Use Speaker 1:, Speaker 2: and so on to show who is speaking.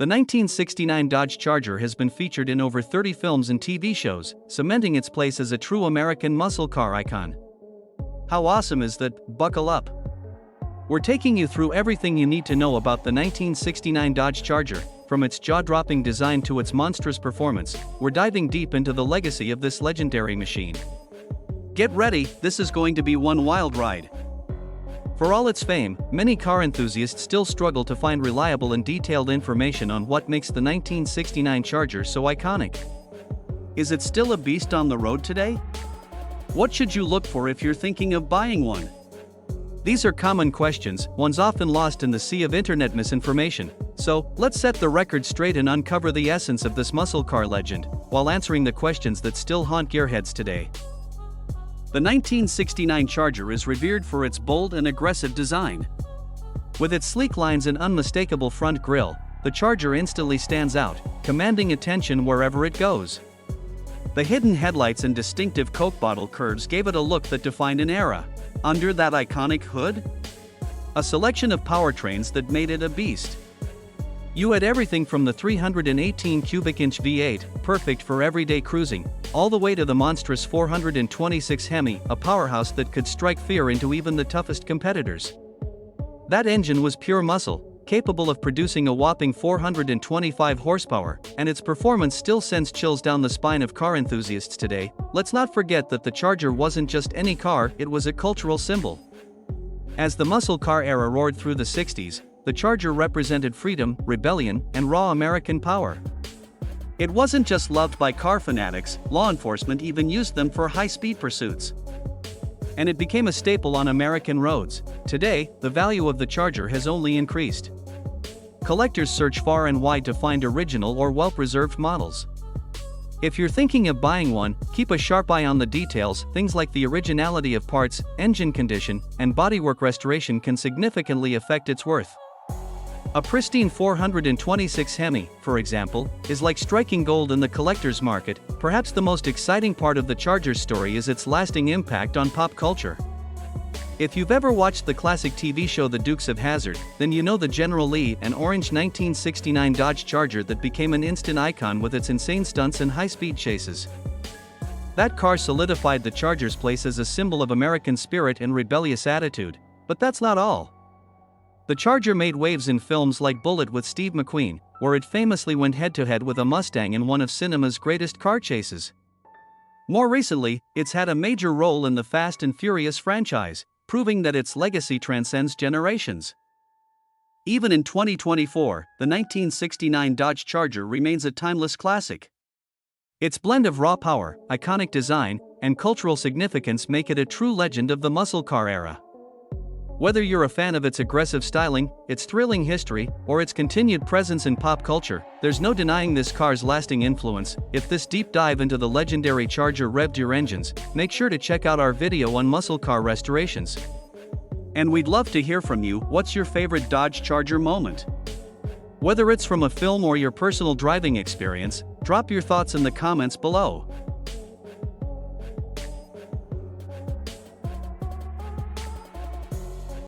Speaker 1: The 1969 Dodge Charger has been featured in over 30 films and TV shows, cementing its place as a true American muscle car icon. How awesome is that? Buckle up. We're taking you through everything you need to know about the 1969 Dodge Charger, from its jaw-dropping design to its monstrous performance. We're diving deep into the legacy of this legendary machine. Get ready, this is going to be one wild ride. For all its fame, many car enthusiasts still struggle to find reliable and detailed information on what makes the 1969 Charger so iconic. Is it still a beast on the road today? What should you look for if you're thinking of buying one? These are common questions, ones often lost in the sea of internet misinformation. So, let's set the record straight and uncover the essence of this muscle car legend, while answering the questions that still haunt gearheads today. The 1969 Charger is revered for its bold and aggressive design. With its sleek lines and unmistakable front grille, the Charger instantly stands out, commanding attention wherever it goes. The hidden headlights and distinctive Coke bottle curves gave it a look that defined an era. Under that iconic hood? A selection of powertrains that made it a beast. You had everything from the 318 cubic inch V8, perfect for everyday cruising, all the way to the monstrous 426 Hemi, a powerhouse that could strike fear into even the toughest competitors. That engine was pure muscle, capable of producing a whopping 425 horsepower, and its performance still sends chills down the spine of car enthusiasts today. Let's not forget that the Charger wasn't just any car, it was a cultural symbol. As the muscle car era roared through the 60s, the Charger represented freedom, rebellion, and raw American power. It wasn't just loved by car fanatics, law enforcement even used them for high-speed pursuits. And it became a staple on American roads. Today, the value of the Charger has only increased. Collectors search far and wide to find original or well-preserved models. If you're thinking of buying one, keep a sharp eye on the details. Things like the originality of parts, engine condition, and bodywork restoration can significantly affect its worth. A pristine 426 Hemi, for example, is like striking gold in the collector's market. Perhaps the most exciting part of the Charger's story is its lasting impact on pop culture. If you've ever watched the classic TV show The Dukes of Hazzard, then you know the General Lee, an orange 1969 Dodge Charger that became an instant icon with its insane stunts and high-speed chases. That car solidified the Charger's place as a symbol of American spirit and rebellious attitude. But that's not all. The Charger made waves in films like Bullitt with Steve McQueen, where it famously went head-to-head with a Mustang in one of cinema's greatest car chases. More recently, it's had a major role in the Fast and Furious franchise, proving that its legacy transcends generations. Even in 2024, the 1969 Dodge Charger remains a timeless classic. Its blend of raw power, iconic design, and cultural significance make it a true legend of the muscle car era. Whether you're a fan of its aggressive styling, its thrilling history, or its continued presence in pop culture, there's no denying this car's lasting influence. If this deep dive into the legendary Charger revved your engines, make sure to check out our video on muscle car restorations. And we'd love to hear from you. What's your favorite Dodge Charger moment? Whether it's from a film or your personal driving experience, drop your thoughts in the comments below.